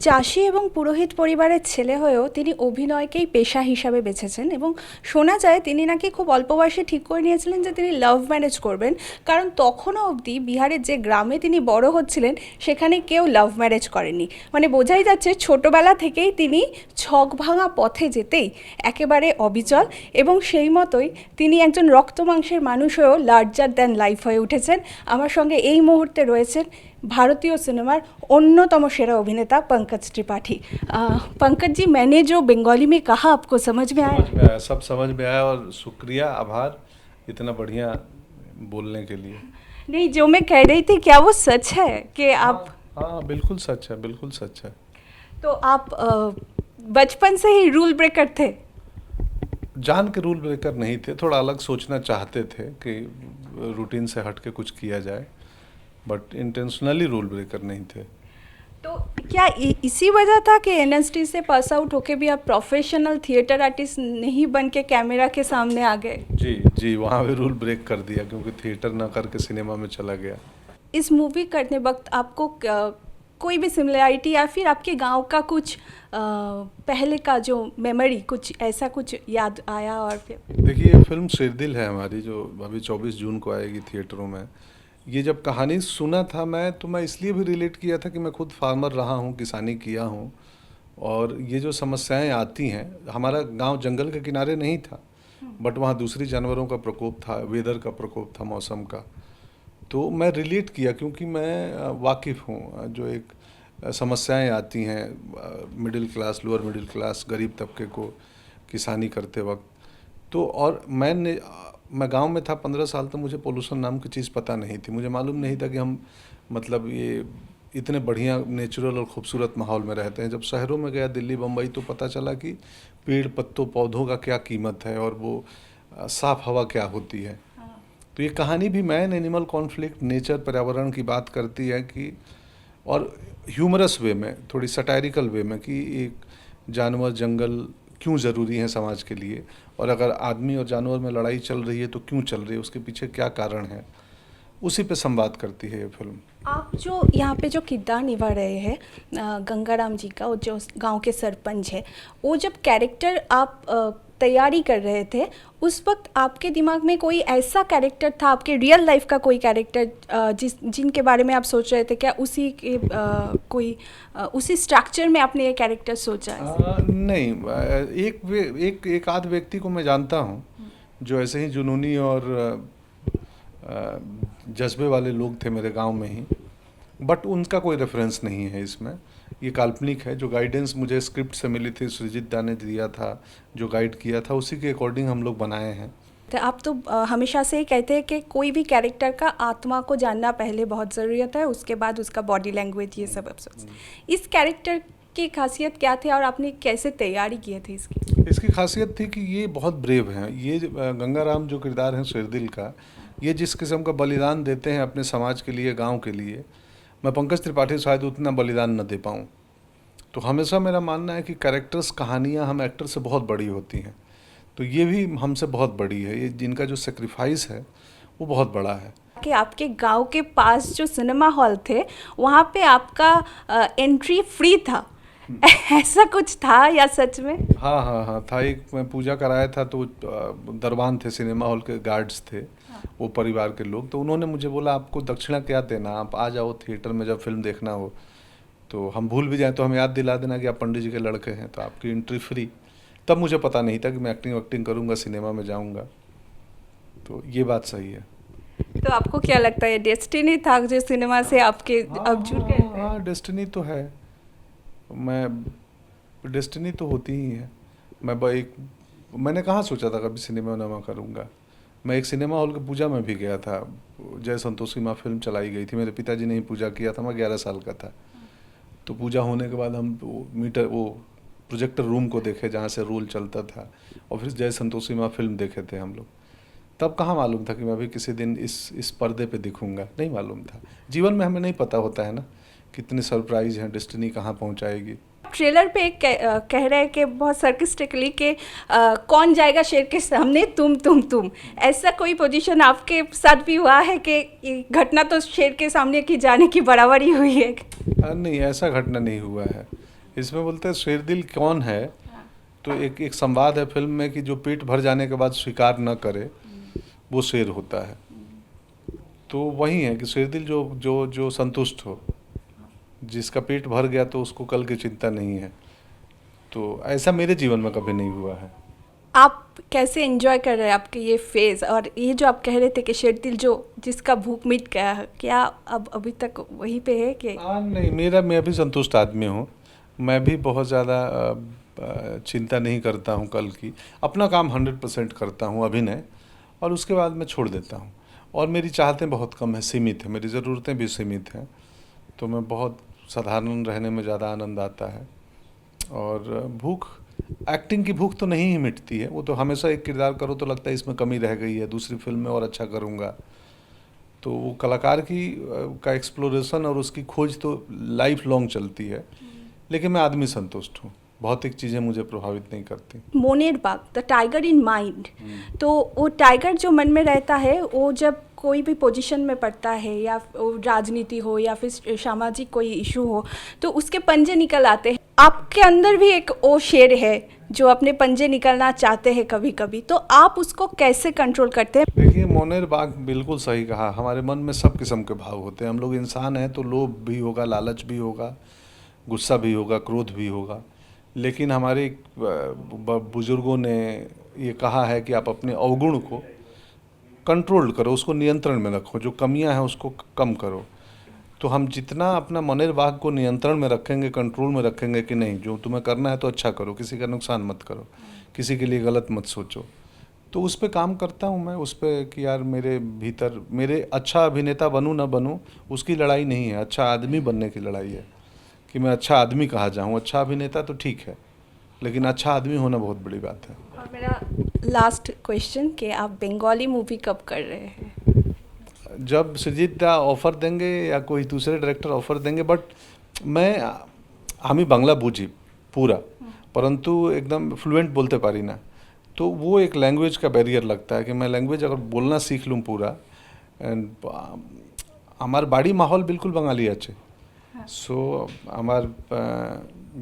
চাষি এবং পুরোহিত পরিবারের ছেলে হয়েও তিনি অভিনয়কেই পেশা হিসাবে বেছেছেন এবং শোনা যায় তিনি নাকি খুব অল্প বয়সে ঠিক করে নিয়েছিলেন যে তিনি লাভ ম্যারেজ করবেন, কারণ তখনও অবধি বিহারের যে গ্রামে তিনি বড় হচ্ছিলেন সেখানে কেউ লাভ ম্যারেজ করেনি। মানে বোঝাই যাচ্ছে ছোটোবেলা থেকেই তিনি ছক ভাঙা পথে যেতেই একেবারে অবিচল, এবং সেই মতোই তিনি একজন রক্ত মাংসের মানুষ হয়েও লার্জার দ্যান লাইফ হয়ে উঠেছেন। আমার সঙ্গে এই মুহূর্তে রয়েছেন भारतीय सिनेमार अन्यतम सेरा अभिनेता पंकज त्रिपाठी। पंकज जी, मैंने जो बंगाली में कहा आपको समझ में आया? समझ में आया, सब समझ में आया और शुक्रिया, आभार इतना बढ़िया बोलने के लिए। नहीं, जो मैं कह रही थी क्या वो सच है कि आप? हाँ, बिल्कुल सच है, बिल्कुल सच है। तो आप बचपन से ही रूल ब्रेकर थे? जान के रूल ब्रेकर नहीं थे, थोड़ा अलग सोचना चाहते थे कि रूटीन से हट के कुछ किया जाए, बट इंटेंशनली रूल ब्रेकर नहीं थे। तो क्या इसी वजह था कि एनएसडी से पास आउट होके भी आप प्रोफेशनल थिएटर आर्टिस्ट नहीं बन के कैमरा के सामने आ गए? जी जी, वहाँ भी रूल ब्रेक कर दिया क्योंकि थिएटर ना करके सिनेमा में चला गया। इस मूवी करने वक्त आपको कोई भी सिमिलैरिटी या फिर आपके गांव का कुछ पहले का जो मेमोरी, कुछ ऐसा कुछ याद आया? और फिर देखिए, ये फिल्म शेरदिल है हमारी, जो अभी 24 जून को आएगी थिएटरों में। ये जब कहानी सुना था तो मैं इसलिए भी रिलेट किया था कि मैं खुद फार्मर रहा हूँ, किसानी किया हूँ, और ये जो समस्याएं आती हैं, हमारा गांव जंगल के किनारे नहीं था, बट वहाँ दूसरी जानवरों का प्रकोप था, वेदर का प्रकोप था, मौसम का। तो मैं रिलेट किया क्योंकि मैं वाकिफ़ हूँ जो एक समस्याएं आती हैं middle class, lower middle class, गरीब तबके को किसानी करते वक्त। तो और मैं गांव में था 15 साल, तो मुझे पोल्यूशन नाम की चीज़ पता नहीं थी। मुझे मालूम नहीं था कि हम मतलब ये इतने बढ़िया नेचुरल और ख़ूबसूरत माहौल में रहते हैं। जब शहरों में गया, दिल्ली, बम्बई, तो पता चला कि पेड़ पत्तों पौधों का क्या कीमत है और वो साफ़ हवा क्या होती है। तो ये कहानी भी मैन एनिमल कॉन्फ्लिक्ट, नेचर, पर्यावरण की बात करती है कि, और ह्यूमरस वे में, थोड़ी सटायरिकल वे में, कि एक जानवर, जंगल क्यों ज़रूरी है समाज के लिए, और अगर आदमी और जानवर में लड़ाई चल रही है तो क्यों चल रही है, उसके पीछे क्या कारण है, उसी पे संवाद करती है ये फिल्म। आप जो यहाँ पे जो किरदार निभा रहे हैं गंगाराम जी का, वो जो गांव के सरपंच है, वो जब कैरेक्टर आप तैयारी कर रहे थे उस वक्त आपके दिमाग में कोई ऐसा कैरेक्टर था, आपके रियल लाइफ का कोई कैरेक्टर जिनके बारे में आप सोच रहे थे? क्या उसी के उसी स्ट्रक्चर में आपने ये कैरेक्टर सोचा है? नहीं, एक आध व्यक्ति को मैं जानता हूँ जो ऐसे ही जुनूनी और जज्बे वाले लोग थे मेरे गांव में ही, बट उनका कोई रेफरेंस नहीं है इसमें। ये काल्पनिक है। जो गाइडेंस मुझे स्क्रिप्ट से मिली थी, सृजित दा ने दिया था, जो गाइड किया था, उसी के अकॉर्डिंग हम लोग बनाए हैं। तो आप तो हमेशा से ही कहते हैं कि कोई भी कैरेक्टर का आत्मा को जानना पहले बहुत ज़रूरत है, उसके बाद उसका बॉडी लैंग्वेज, ये सब इस कैरेक्टर की खासियत क्या थी और आपने कैसे तैयारी की थी इसकी? इसकी खासियत थी कि ये बहुत ब्रेव हैं। ये गंगाराम जो किरदार है शेरदिल का, ये जिस किस्म का बलिदान देते हैं अपने समाज के लिए, गांव के लिए, मैं पंकज त्रिपाठी शायद उतना बलिदान न दे पाऊँ। तो हमेशा मेरा मानना है कि कैरेक्टर्स, कहानियाँ हम एक्टर से बहुत बड़ी होती हैं, तो ये भी हमसे बहुत बड़ी है। ये जिनका जो सेक्रीफाइस है वो बहुत बड़ा है। कि आपके गांव के पास जो सिनेमा हॉल थे वहाँ पे आपका एंट्री फ्री था, ऐसा कुछ था या सच में? हाँ हाँ हाँ था। एक मैं पूजा कराया था, तो दरबान थे, सिनेमा हॉल के गार्ड्स थे, वो परिवार के लोग। तो उन्होंने मुझे बोला, आपको दक्षिणा क्या देना, आप आ जाओ थिएटर में, जब फिल्म देखना हो तो हम भूल भी जाएं तो हम याद दिला देना कि आप पंडित जी के लड़के हैं, तो आपकी एंट्री फ्री। तब मुझे पता नहीं था कि मैं एक्टिंग करूँगा, सिनेमा में जाऊँगा। तो ये बात सही है। तो आपको क्या लगता है, डेस्टिनी था जो सिनेमा से आपके अब जुड़ गए? हाँ, डेस्टिनी तो है। डेस्टिनी तो होती ही है। मैंने कहाँ सोचा था कभी सिनेमा करूँगा। मैं एक सिनेमा हॉल की पूजा में भी गया था, जय संतोषी माँ फिल्म चलाई गई थी, मेरे पिताजी ने ही पूजा किया था, मैं 11 साल का था। तो पूजा होने के बाद हम वो प्रोजेक्टर रूम को देखे जहाँ से रोल चलता था, और फिर जय संतोषी माँ फिल्म देखे थे हम लोग। तब कहाँ मालूम था कि मैं भी किसी दिन इस पर्दे पे दिखूँगा, नहीं मालूम था। जीवन में हमें नहीं पता होता है ना, कितने सरप्राइज हैं, डेस्टिनी कहाँ पहुँचाएगी। ट्रेलर पे कह रहे हैं कि बहुत सर्किस्टिकली कि कौन जाएगा शेर के सामने, तुम। ऐसा कोई पोजीशन आपके साथ भी हुआ है कि घटना तो शेर के सामने की जाने की बराबर ही हुई है? नहीं, ऐसा घटना नहीं हुआ है। इसमें बोलते हैं शेरदिल कौन है, तो एक संवाद है फिल्म में कि जो पेट भर जाने के बाद स्वीकार न करे वो शेर होता है। तो वही है कि शेरदिल जो जो जो संतुष्ट हो, जिसका पेट भर गया तो उसको कल की चिंता नहीं है। तो ऐसा मेरे जीवन में कभी नहीं हुआ है। आप कैसे एंजॉय कर रहे हैं आपके ये फेज, और ये जो आप कह रहे थे कि शेरदिल जो जिसका भूख मिट गया है, क्या अब अभी तक वहीं पे है कि? हाँ नहीं, मैं भी संतुष्ट आदमी हूँ। मैं भी बहुत ज़्यादा चिंता नहीं करता हूँ कल की। अपना काम 100% करता हूँ अभिनय, और उसके बाद मैं छोड़ देता हूँ। और मेरी चाहतें बहुत कम है, सीमित है, मेरी ज़रूरतें भी सीमित हैं। तो मैं बहुत साधारण रहने में ज़्यादा आनंद आता है। और भूख, एक्टिंग की भूख तो नहीं ही मिटती है। वो तो हमेशा एक किरदार करो तो लगता है इसमें कमी रह गई है, दूसरी फिल्म में और अच्छा करूँगा। तो वो कलाकार की का एक्सप्लोरेशन और उसकी खोज तो लाइफ लॉन्ग चलती है। लेकिन मैं आदमी संतुष्ट हूँ, भौतिक चीज़ें मुझे प्रभावित नहीं करती। मोनेर बाग, द टाइगर इन माइंड, तो वो टाइगर जो मन में रहता है वो जब कोई भी पोजीशन में पड़ता है, या वो राजनीति हो या फिर सामाजिक कोई इशू हो, तो उसके पंजे निकल आते हैं। आपके अंदर भी एक वो शेर है जो अपने पंजे निकलना चाहते हैं कभी कभी, तो आप उसको कैसे कंट्रोल करते हैं? देखिए, मोनेर बाग बिल्कुल सही कहा। हमारे मन में सब किस्म के भाव होते हैं। हम लोग इंसान हैं तो लोभ भी होगा, लालच भी होगा, गुस्सा भी होगा, क्रोध भी होगा। लेकिन हमारे बुजुर्गों ने ये कहा है कि आप अपने अवगुण को कंट्रोल करो, उसको नियंत्रण में रखो, जो कमियां हैं उसको कम करो। तो हम जितना अपना मोनेर बाग को नियंत्रण में रखेंगे, कंट्रोल में रखेंगे कि नहीं जो तुम्हें करना है तो अच्छा करो, किसी का नुकसान मत करो, किसी के लिए गलत मत सोचो, तो उस पर काम करता हूँ मैं। उस पर कि यार मेरे भीतर, मेरे अच्छा अभिनेता बनूँ ना बनूँ उसकी लड़ाई नहीं है, अच्छा आदमी बनने की लड़ाई है कि मैं अच्छा आदमी कहा जाऊँ। अच्छा अभिनेता तो ठीक है, लेकिन अच्छा आदमी होना बहुत बड़ी बात है। और मेरा लास्ट क्वेश्चन कि आप बंगाली मूवी कब कर रहे हैं? जब सृजित दा ऑफर देंगे या कोई दूसरे डायरेक्टर ऑफर देंगे। बट मैं, আমি বাংলা বুঝি पूरा, परंतु एकदम फ्लुएंट बोलते पारी ना। तो वो एक लैंग्वेज का बैरियर लगता है कि मैं लैंग्वेज अगर बोलना सीख लूँ पूरा, एंड हमार बाड़ी माहौल बिल्कुल बंगाली আছে। सो हमार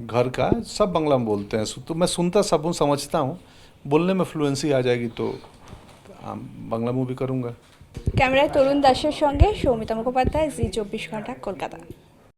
घर का सब बांग्ला में बोलते हैं, तो मैं सुनता सब हूँ, समझता हूँ, बोलने में फ्लुएंसी आ जाएगी तो बांग्ला मूवी करूँगा। ক্যামেরায় তরুণ দাসের সঙ্গে সৌমিতা মুখোপাধ্যায়, জি 24 ঘন্টা, কলকাতা।